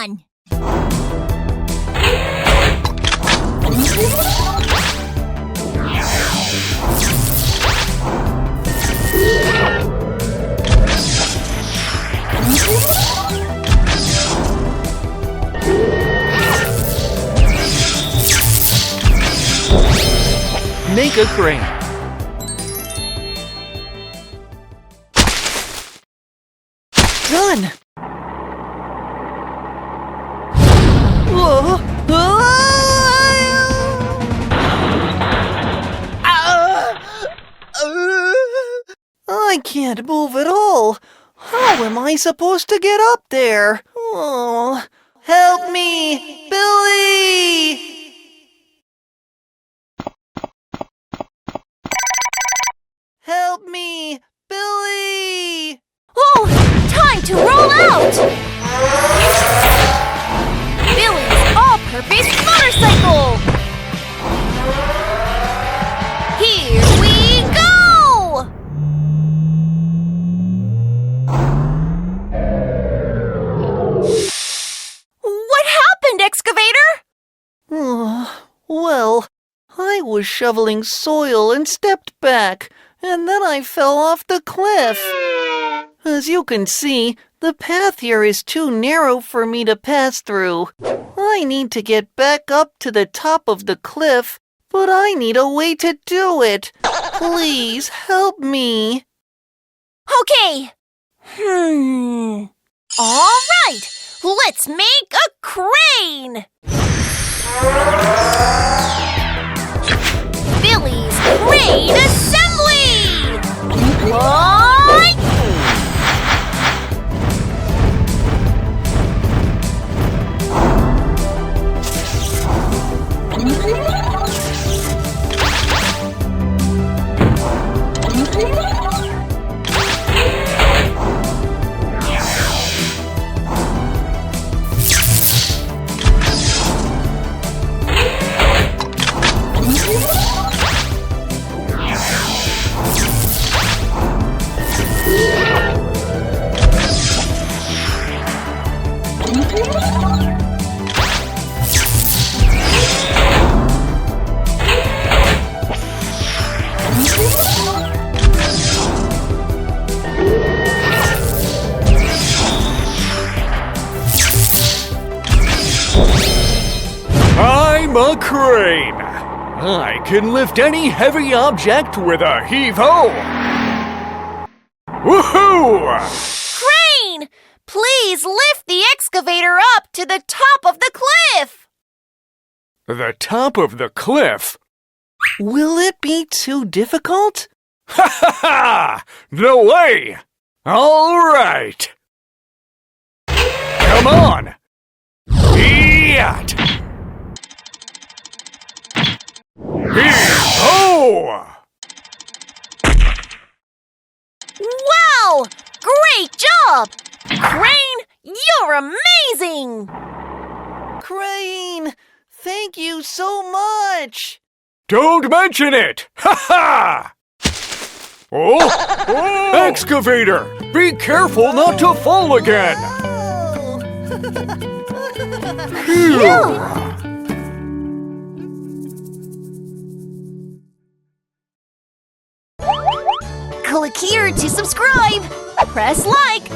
on! Make a crane. Done! Whoa. I can't move at all. How am I supposed to get up there? Oh, help me, Billy! Help me, Billy! Oh, time to roll out! Billy's all-purpose motorcycle! Here we go! What happened, Excavator? Well, I was shoveling soil and stepped back, and then I fell off the cliff. As you can see, the path here is too narrow for me to pass through. I need to get back up to the top of the cliff, but I need a way to do it. Please help me. Okay. All right, let's make a crane. Billy's Crane Assembly! What? I'm a crane. I can lift any heavy object with a heave-ho. Woohoo! Crane! Please lift the excavator up to the top of the cliff! The top of the cliff? Will it be too difficult? Ha ha ha! No way! All right! Come on! Yat! Heave-ho! Wow! Great job! Crane, you're amazing! Crane, thank you so much! Don't mention it! Ha ha! Oh! Excavator! Be careful not to fall again! Phew! Click here to subscribe. Press like.